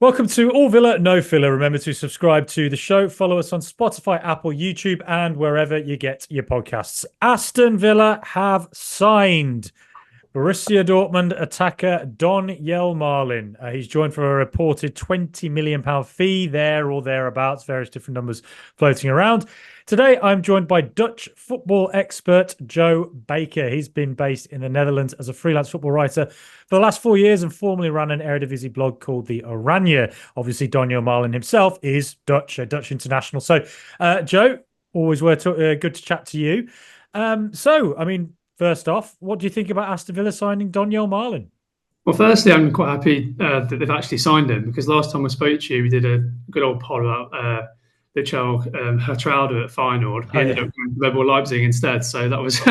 Welcome to All Villa, No Filler. Remember to subscribe to the show, follow us on Spotify, Apple, YouTube, and wherever you get your podcasts. Aston Villa have signed Borussia Dortmund attacker Donyell Malen. He's joined for a reported £20 million fee there or thereabouts, various different numbers floating around. Today, I'm joined by Dutch football expert Joe Baker. He's been based in the Netherlands as a freelance football writer for the last 4 years and formerly ran an Eredivisie blog called The Oranje. Obviously, Donyell Malen himself is Dutch, a Dutch international. So, Joe, always good to chat to you. First off, what do you think about Aston Villa signing Donyell Malen? Well, firstly, I'm quite happy that they've actually signed him because last time I spoke to you, we did a good old pod about the child Hertrauda at Feyenoord. He ended up going to Red Bull Leipzig instead, so that was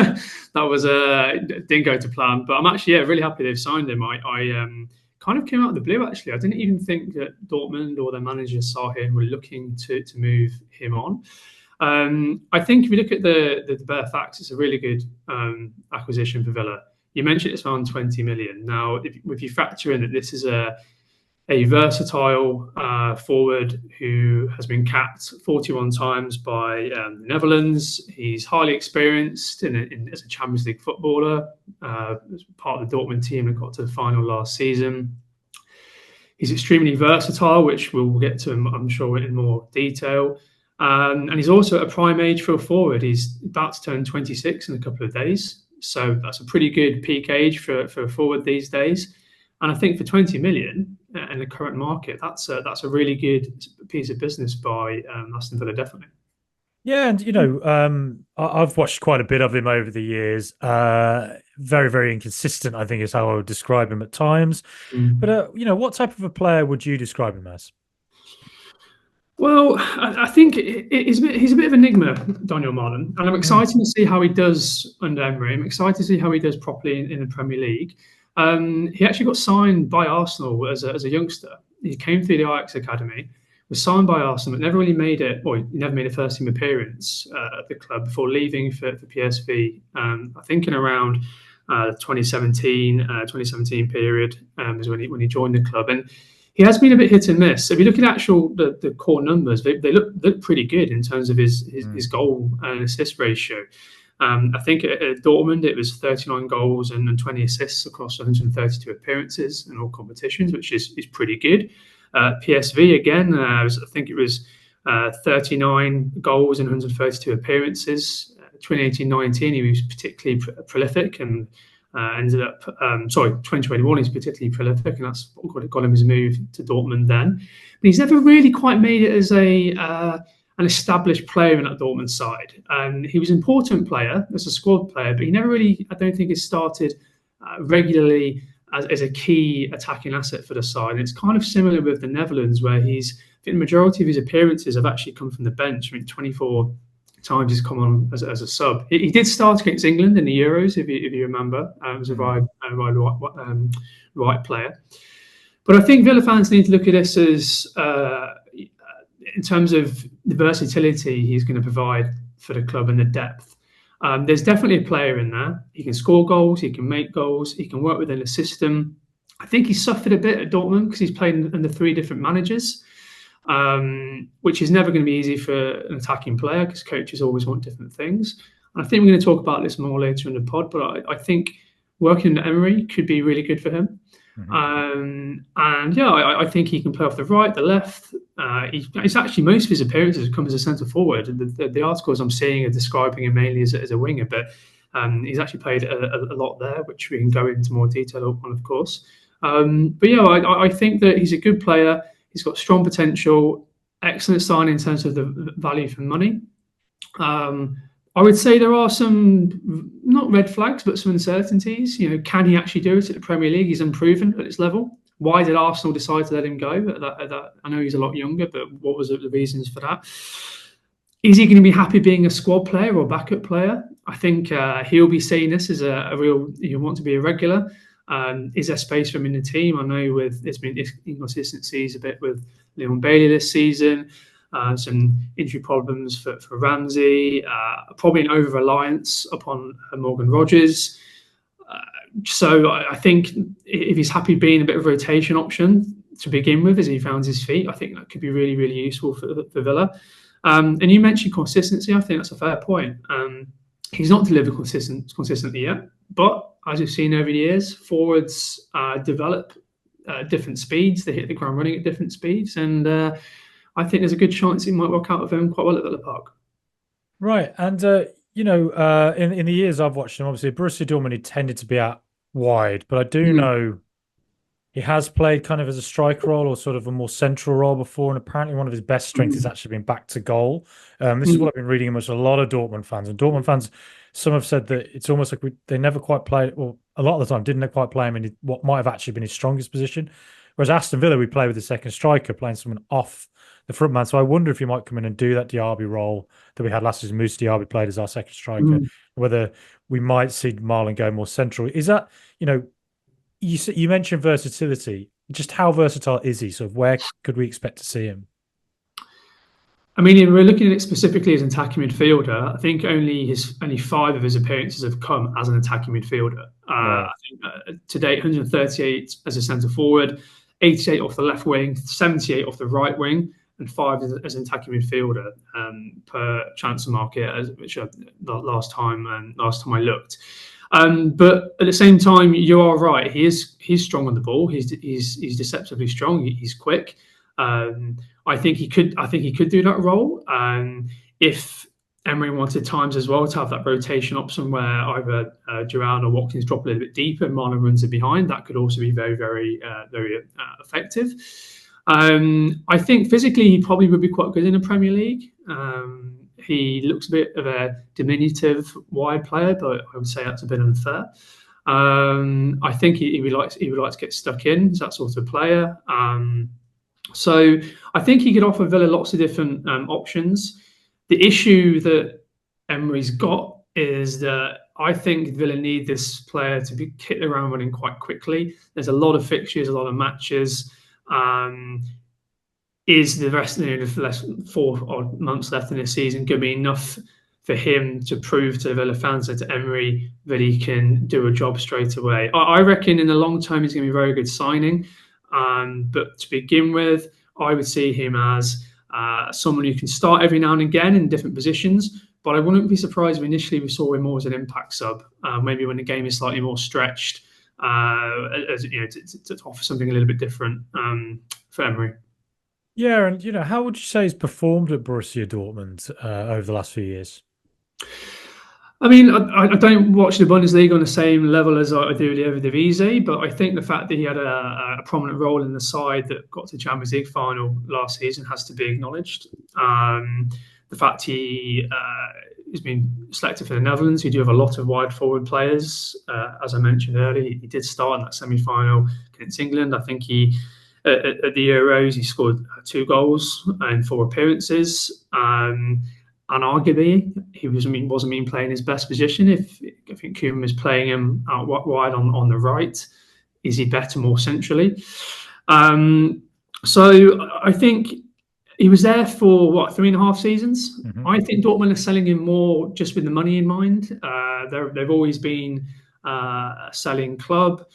didn't go to plan. But I'm actually really happy they've signed him. I kind of came out of the blue actually. I didn't even think that Dortmund or their manager saw him were looking to move him on. I think if you look at the bare facts, it's a really good acquisition for Villa. You mentioned it's around 20 million. Now, if you factor in that this is a versatile forward who has been capped 41 times by the Netherlands, he's highly experienced as a Champions League footballer, as part of the Dortmund team that got to the final last season. He's extremely versatile, which we'll get to, I'm sure, in more detail. And he's also at a prime age for a forward. He's about to turn 26 in a couple of days. So that's a pretty good peak age for a forward these days. And I think for 20 million in the current market, that's a really good piece of business by Aston Villa, definitely. Yeah, and I've watched quite a bit of him over the years. Very, very inconsistent, I think, is how I would describe him at times. But what type of a player would you describe him as? Well, I think he's a bit of an enigma, Donyell Malen, and I'm excited to see how he does under Emery. I'm excited to see how he does properly in the Premier League. He actually got signed by Arsenal as a youngster. He came through the Ajax academy, was signed by Arsenal, but never really made it. Well, he never made a first team appearance at the club before leaving for PSV. I think in around 2017 period is when he joined the club, and he has been a bit hit and miss. If you look at the core numbers, they look pretty good in terms of his goal and assist ratio. I think at Dortmund it was 39 goals and 20 assists across 132 appearances in all competitions, which is pretty good. PSV again, I think it was 39 goals and 132 appearances. 2018-19 he was particularly prolific and ended up, 2021 he's particularly prolific, and that's what got him his move to Dortmund then. But he's never really quite made it as an established player in that Dortmund side. He was an important player as a squad player, but he never really, I don't think, has started regularly as a key attacking asset for the side. And it's kind of similar with the Netherlands, where I think the majority of his appearances have actually come from the bench. I mean, 24 times he's come on as a sub. He did start against England in the Euros, if you remember. As a right player. But I think Villa fans need to look at this as, in terms of the versatility he's going to provide for the club and the depth. There's definitely a player in there. He can score goals, he can make goals, he can work within the system. I think he suffered a bit at Dortmund because he's played under 3 different managers. Which is never going to be easy for an attacking player because coaches always want different things. And I think we're going to talk about this more later in the pod, but I think working under Emery could be really good for him. I think he can play off the right, the left. It's actually most of his appearances come as a centre forward. The articles I'm seeing are describing him mainly as a winger, but he's actually played a lot there, which we can go into more detail on, of course. I think that he's a good player. He's got strong potential, excellent sign in terms of the value for money. I would say there are some, not red flags, but some uncertainties. Can he actually do it at the Premier League? He's unproven at this level. Why did Arsenal decide to let him go? I know he's a lot younger, but what was the reasons for that? Is he going to be happy being a squad player or backup player? I think he'll be seeing this as a real, you want to be a regular. Is there space for him in the team? I know there's been inconsistencies a bit with Leon Bailey this season, some injury problems for Ramsey, probably an over-reliance upon Morgan Rogers. So I think if he's happy being a bit of a rotation option, to begin with as he found his feet. I think that could be really, really useful for Villa. And you mentioned consistency. I think that's a fair point. He's not delivered consistently yet, but as you've seen over the years, forwards develop different speeds. They hit the ground running at different speeds, and I think there's a good chance it might work out with him quite well at Villa Park. Right, and in the years I've watched him, obviously Borussia Dortmund he tended to be out wide, but I do know he has played kind of as a striker role or sort of a more central role before, and apparently one of his best strengths has actually been back to goal. This is what I've been reading amongst a lot of Dortmund fans, and Dortmund fans, some have said that it's almost like they never quite played, or a lot of the time didn't quite play him in what might have actually been his strongest position. Whereas Aston Villa, we play with the second striker, playing someone off the front man. So I wonder if he might come in and do that Diaby role that we had last season. Moussa Diaby played as our second striker. Whether we might see Malen go more central. Is that, you mentioned versatility. Just how versatile is he? Sort of where could we expect to see him? I mean, if we're looking at it specifically as an attacking midfielder, I think only 5 of his appearances have come as an attacking midfielder. I think to date, 138 as a centre forward, 88 off the left wing, 78 off the right wing, and 5 as an attacking midfielder per transfer market, which last time I looked. But at the same time, you are right. He's strong on the ball. He's deceptively strong. He's quick. I think he could do that role. If Emery wanted times as well to have that rotation option where either Duran or Watkins drop a little bit deeper and Malen runs it behind, that could also be very, very, very effective. I think physically he probably would be quite good in the Premier League. He looks a bit of a diminutive wide player, but I would say that's a bit unfair. I think he would like to get stuck in as that sort of player. So I think he could offer Villa lots of different options. The issue that Emery's got is that I think Villa need this player to be hit the ground running quite quickly. There's a lot of fixtures, a lot of matches. Is the rest of the 4 odd months left in the season going to be enough for him to prove to Villa fans and to Emery that he can do a job straight away? I reckon in the long term he's going to be a very good signing. But to begin with, I would see him as someone who can start every now and again in different positions. But I wouldn't be surprised if initially we saw him more as an impact sub, maybe when the game is slightly more stretched, to offer something a little bit different for Emery. Yeah, and how would you say he's performed at Borussia Dortmund over the last few years? I mean, I don't watch the Bundesliga on the same level as I do the Eredivisie, but I think the fact that he had a prominent role in the side that got to the Champions League final last season has to be acknowledged. The fact he's been selected for the Netherlands, who do have a lot of wide forward players. As I mentioned earlier, he did start in that semi-final against England. I think at the Euros, he scored 2 goals in 4 appearances. And arguably, he wasn't being playing his best position. I think Koeman was playing him out wide on the right. Is he better more centrally? So I think he was there for 3.5 seasons. I think Dortmund are selling him more just with the money in mind. They've always been a selling club.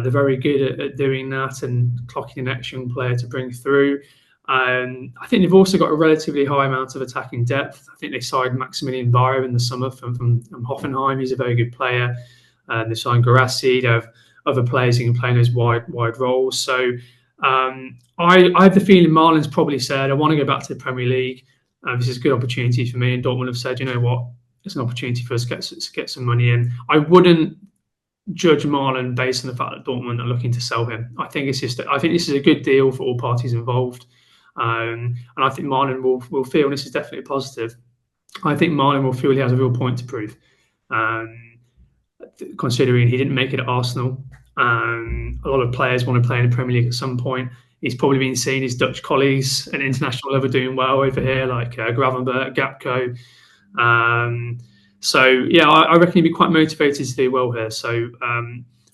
They're very good at doing that and clocking an extra young player to bring through. I think they've also got a relatively high amount of attacking depth. I think they signed Maximilian Bayer in the summer from Hoffenheim. He's a very good player. They signed Guirassy. They have other players who can play in those wide roles. So I have the feeling Malen's probably said, I want to go back to the Premier League. This is a good opportunity for me. And Dortmund have said, you know what, it's an opportunity for us to get some money in. I wouldn't judge Malen based on the fact that Dortmund are looking to sell him. I think this is a good deal for all parties involved. And I think Malen will feel, and this is definitely positive, I think Malen will feel he has a real point to prove. Considering he didn't make it at Arsenal. A lot of players want to play in the Premier League at some point. He's probably been seeing his Dutch colleagues at international level doing well over here, like Gravenberch, Gapco. So, yeah, I reckon he'd be quite motivated to do well here. So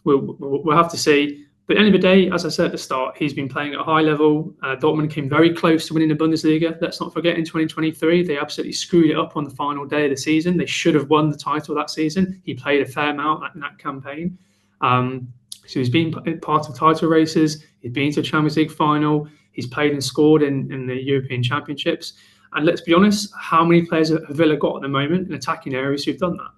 we'll have to see. But at the end of the day, as I said at the start, he's been playing at a high level. Dortmund came very close to winning the Bundesliga. Let's not forget, in 2023, they absolutely screwed it up on the final day of the season. They should have won the title that season. He played a fair amount in that campaign. So he's been part of title races. He's been to a Champions League final. He's played and scored in the European Championships. And let's be honest, how many players have Villa got at the moment in attacking areas who've done that?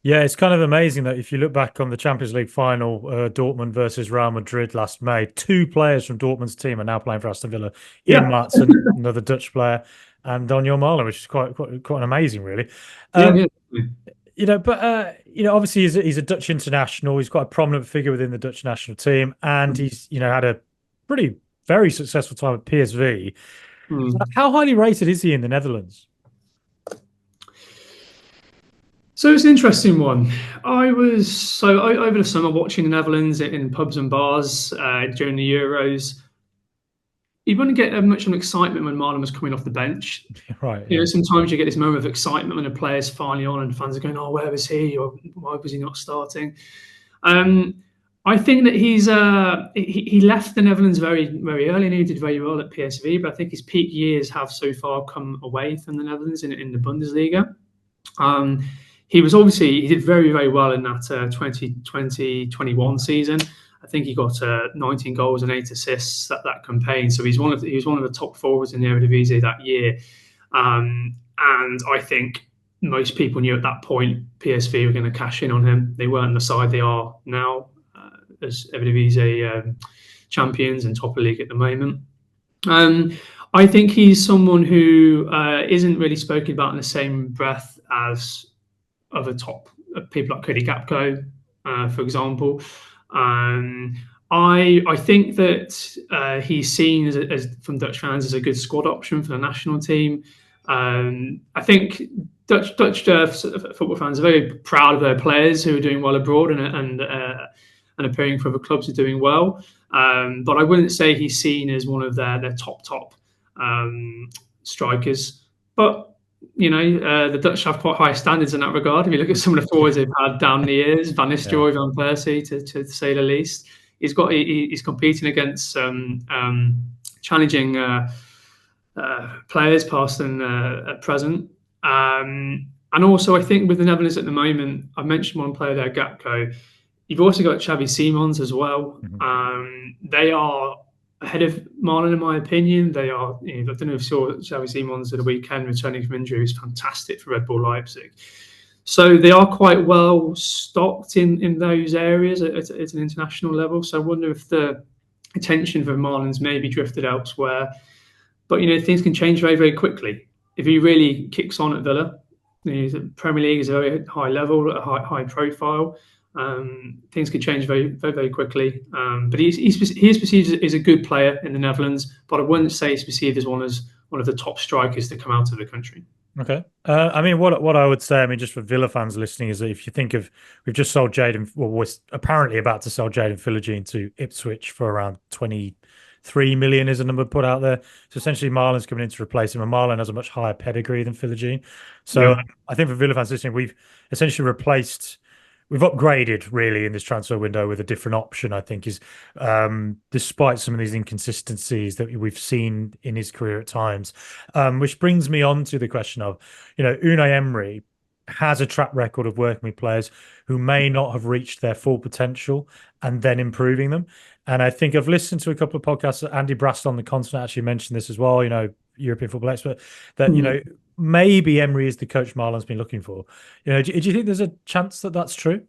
Yeah, it's kind of amazing that if you look back on the Champions League final, Dortmund versus Real Madrid last May, 2 players from Dortmund's team are now playing for Aston Villa. Ian Maatsen, another Dutch player, and Donyell Malen, which is quite amazing, really. Obviously he's a Dutch international. He's quite a prominent figure within the Dutch national team, and he's had a very successful time at PSV. So how highly rated is he in the Netherlands? So it's an interesting one. I was over the summer watching the Netherlands in pubs and bars during the Euros. You wouldn't get much of an excitement when Malen was coming off the bench. Right. You know, sometimes you get this moment of excitement when a player's finally on and fans are going, "Oh, where was he? Or why was he not starting?" I think that he left the Netherlands very, very early and he did very well at PSV, but I think his peak years have so far come away from the Netherlands in the Bundesliga. He did very, very well in that 2020-21 season. I think he got 19 goals and 8 assists that campaign. So he was one of the top forwards in the Eredivisie that year. And I think most people knew at that point PSV were going to cash in on him. They weren't the side they are now as Eredivisie champions and top of the league at the moment. I think he's someone who isn't really spoken about in the same breath as other top people like Cody Gakpo, for example. I think that he's seen as from Dutch fans as a good squad option for the national team. I think Dutch football fans are very proud of their players who are doing well abroad and appearing for other clubs who are doing well. But I wouldn't say he's seen as one of their top strikers. But the Dutch have quite high standards in that regard. If you look at some of the forwards they've had down the years, Van Nistelrooy, Van Persie, to say the least, he's competing against challenging players, past and at present. And also, I think with the Netherlands at the moment, I mentioned one player there, Gakpo. You've also got Xavi Simons as well. They are ahead of Malen, in my opinion. They are. I don't know if you saw Xavi Simons at the weekend returning from injury. He was fantastic for Red Bull Leipzig. So they are quite well stocked in those areas at an international level. So I wonder if the attention for Malen's maybe drifted elsewhere. But things can change very, very quickly. If he really kicks on at Villa, the Premier League is a very high level, a high profile. Things could change very, very, very quickly. But he is perceived as a good player in the Netherlands, but I wouldn't say he's perceived as one of the top strikers to come out of the country. Okay. What I would say, just for Villa fans listening, is that if you think of, we've just sold we're apparently about to sell Jadon Philogene to Ipswich for around 23 million is a number put out there. So essentially Malen's coming in to replace him, and Malen has a much higher pedigree than Philogene. So I think for Villa fans listening, we've essentially we've upgraded really in this transfer window with a different option, I think, is despite some of these inconsistencies that we've seen in his career at times. Which brings me on to the question of, Unai Emery has a track record of working with players who may not have reached their full potential and then improving them. And I think I've listened to a couple of podcasts. Andy Brast on the Continent actually mentioned this as well, European football expert, that, maybe Emery is the coach Malen's been looking for. Do you think there's a chance that that's true?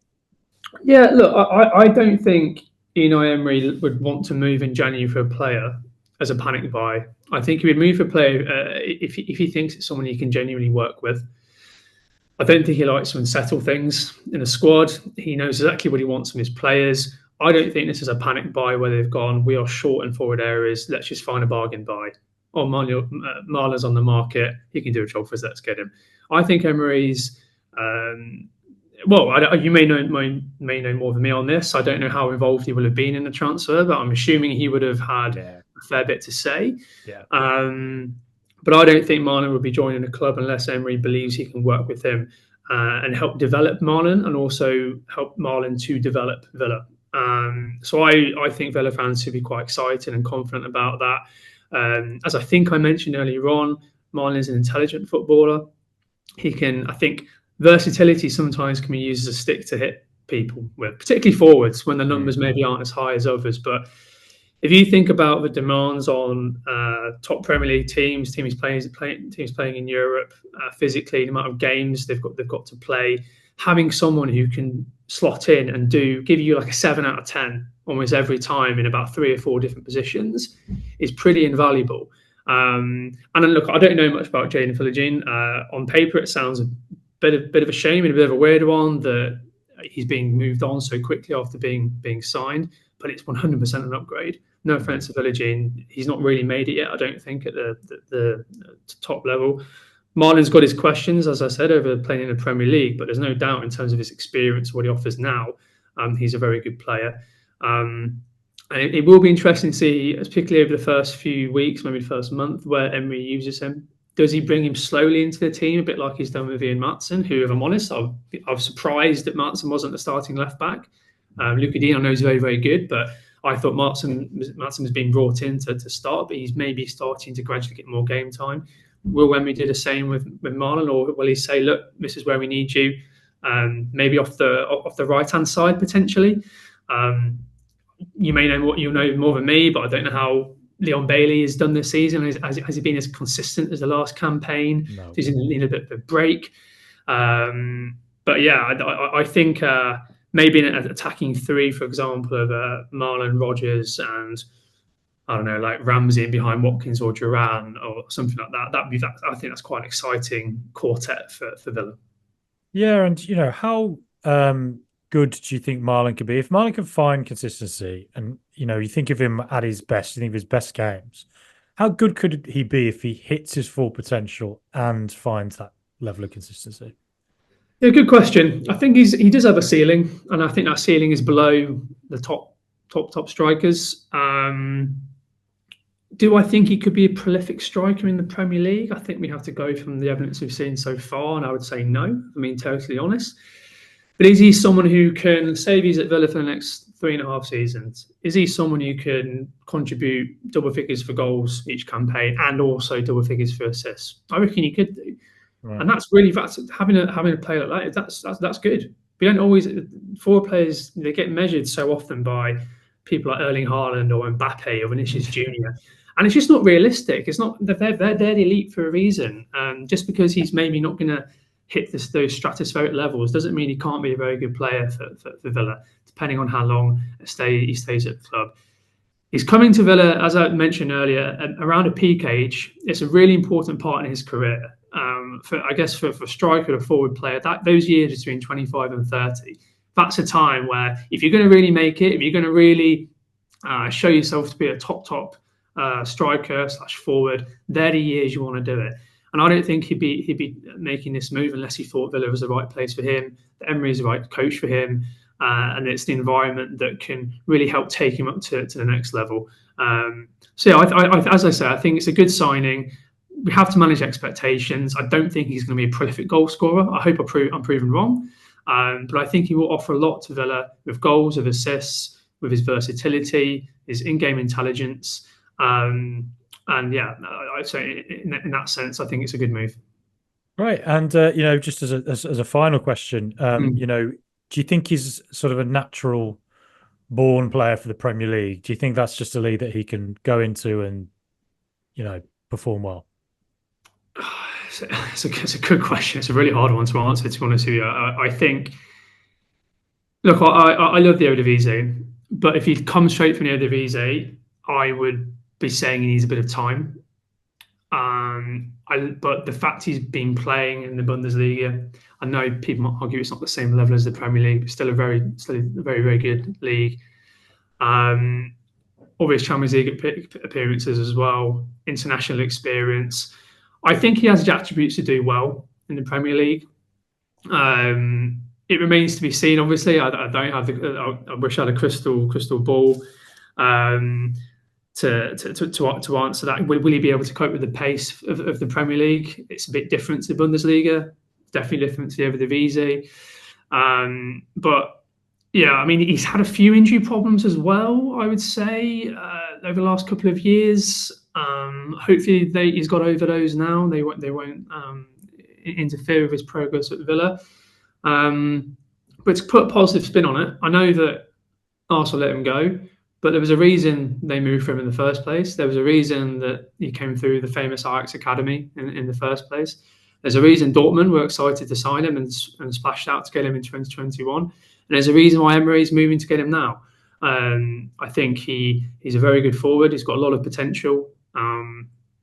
Yeah, look, I don't think Unai Emery would want to move in January for a player as a panic buy. I think he would move for a player if he thinks it's someone he can genuinely work with. I don't think he likes to unsettle things in a squad. He knows exactly what he wants from his players. I don't think this is a panic buy where they've gone, we are short in forward areas, let's just find a bargain buy. Oh, Marler's on the market, he can do a job for us, let's get him. I think Emery's, you may know more than me on this. I don't know how involved he will have been in the transfer, but I'm assuming he would have had a fair bit to say. Yeah. But I don't think Malen would be joining the club unless Emery believes he can work with him and help develop Malen and also help Malen to develop Villa. So I think Villa fans should be quite excited and confident about that. As I think I mentioned earlier on, Malen is an intelligent footballer. I think versatility sometimes can be used as a stick to hit people with, particularly forwards when the numbers maybe aren't as high as others. But if you think about the demands on top Premier League teams playing in Europe, physically, the amount of games they've got to play, having someone who can slot in and give you like a 7 out of 10 almost every time in about 3 or 4 different positions is pretty invaluable. And then look, I don't know much about Jaden Philogene. On paper, it sounds a bit of a shame and a bit of a weird one that he's being moved on so quickly after being signed. But it's 100% an upgrade. No offense to Philogene, he's not really made it yet, I don't think, at the top level. Malen's got his questions, as I said, over playing in the Premier League, but there's no doubt in terms of his experience, what he offers now, he's a very good player. And it will be interesting to see, particularly over the first few weeks, maybe the first month, where Emery uses him. Does he bring him slowly into the team, a bit like he's done with Ian Maatsen, who, if I'm honest, I was surprised that Maatsen wasn't the starting left-back. Luca Dean, I know, is very, very good, but I thought Maatsen was being brought in to start, but he's maybe starting to gradually get more game time. Will Emery do the same with Malen, or will he say, look, this is where we need you, maybe off the right-hand side, potentially? You may know more than me, but I don't know how Leon Bailey has done this season. Has he been as consistent as the last campaign? No. Does he need a bit of a break? But yeah, I think maybe an attacking 3, for example, of Malen, Rodgers, and I don't know, like Ramsey in behind Watkins or Duran or something like that. I think that's quite an exciting quartet for Villa. Yeah, and how good do you think Malen could be? If Malen can find consistency, and you think of him at his best, you think of his best games, how good could he be if he hits his full potential and finds that level of consistency? Yeah, good question. I think he does have a ceiling, and I think that ceiling is below the top strikers. Do I think he could be a prolific striker in the Premier League? I think we have to go from the evidence we've seen so far, and I would say no, if I'm being totally honest. But is he someone who can, say if he's at Villa for the next 3.5 seasons, is he someone who can contribute double figures for goals each campaign and also double figures for assists? I reckon he could do. Right. And that's having a player like that, that's good. We don't always, forward players, they get measured so often by people like Erling Haaland or Mbappe or Vinicius Junior. And it's just not realistic. It's not, they're the elite for a reason. Just because he's maybe not going to hit those stratospheric levels doesn't mean he can't be a very good player for Villa, depending on how long he stays at the club. He's coming to Villa, as I mentioned earlier, around a peak age. It's a really important part in his career. For a striker or forward player, those years between 25 and 30, that's a time where if you're going to really make it, if you're going to really show yourself to be a top striker / forward, they're the years you want to do it. And I don't think he'd be making this move unless he thought Villa was the right place for him, that Emery is the right coach for him, and it's the environment that can really help take him up to the next level. So yeah, as I say, I think it's a good signing. We have to manage expectations. I don't think he's going to be a prolific goal scorer. I hope I'm proven wrong. But I think he will offer a lot to Villa with goals, with assists, with his versatility, his in-game intelligence. And yeah, I'd say in that sense, I think it's a good move. Right. And, just as a final question, do you think he's sort of a natural born player for the Premier League? Do you think that's just a league that he can go into and, perform well? It's a good question. It's a really hard one to answer, to be honest with you. I think, look, I love the Eredivisie, but if he comes straight from the Eredivisie, I would be saying he needs a bit of time. But the fact he's been playing in the Bundesliga, I know people might argue it's not the same level as the Premier League, but still a very, very good league. Obvious Champions League appearances as well, international experience. I think he has the attributes to do well in the Premier League. It remains to be seen. Obviously, I don't have I wish I had a crystal ball to answer that. Will he be able to cope with the pace of the Premier League? It's a bit different to the Bundesliga. Definitely different to the Eredivisie. But yeah, I mean, he's had a few injury problems as well, I would say, over the last couple of years. Hopefully he's got over those now. They won't interfere with his progress at Villa. But to put a positive spin on it, I know that Arsenal let him go, but there was a reason they moved for him in the first place. There was a reason that he came through the famous Ajax Academy in the first place. There's a reason Dortmund were excited to sign him and splashed out to get him in 2021. And there's a reason why Emery's moving to get him now. I think he's a very good forward. He's got a lot of potential.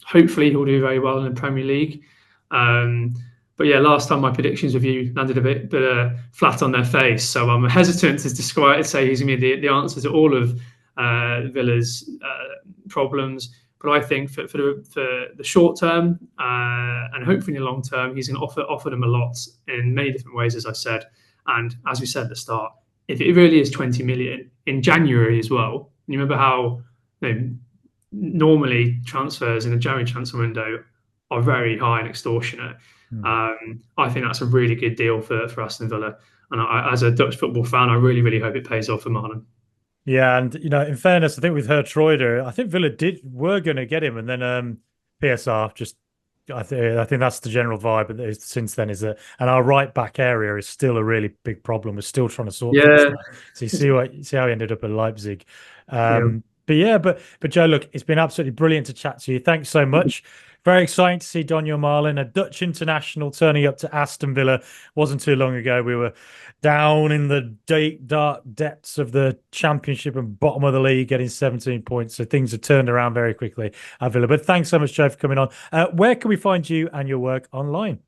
Hopefully he'll do very well in the Premier League. But yeah, last time my predictions with you landed a bit flat on their face. So I'm hesitant to say he's going to be the answer to all of Villa's problems. But I think for the short term and hopefully in the long term, he's going to offer them a lot in many different ways, as I said. And as we said at the start, if it really is 20 million in January as well, you remember how normally transfers in the January transfer window are very high and extortionate. I think that's a really good deal for Aston Villa. And as a Dutch football fan, I really, really hope it pays off for Malen. Yeah, and in fairness, I think with Hertreuter, I think Villa were going to get him, and then PSR just. I think that's the general vibe since then. And our right back area is still a really big problem. We're still trying to sort things out. So you see how he ended up at Leipzig. But Joe, look, it's been absolutely brilliant to chat to you. Thanks so much. Very exciting to see Donyell Malen, a Dutch international, turning up to Aston Villa. Wasn't too long ago. We were down in the deep, dark depths of the Championship and bottom of the league, getting 17 points. So things have turned around very quickly at Villa. But thanks so much, Joe, for coming on. Where can we find you and your work online?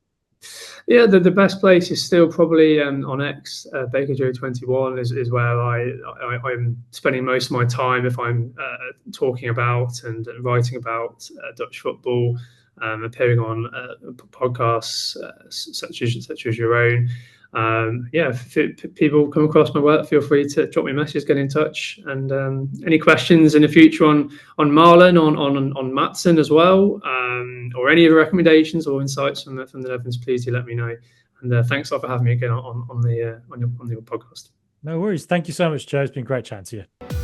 Yeah, the best place is still probably on X. BakerJoe21 is where I'm spending most of my time if I'm talking about and writing about Dutch football, appearing on podcasts such as your own. If people come across my work, feel free to drop me a message, get in touch, and any questions in the future on Malen, on Maatsen as well, or any other recommendations or insights from the Netherlands, please do let me know. And thanks a lot for having me again on your podcast. No worries. Thank you so much, Joe. It's been great chatting to you.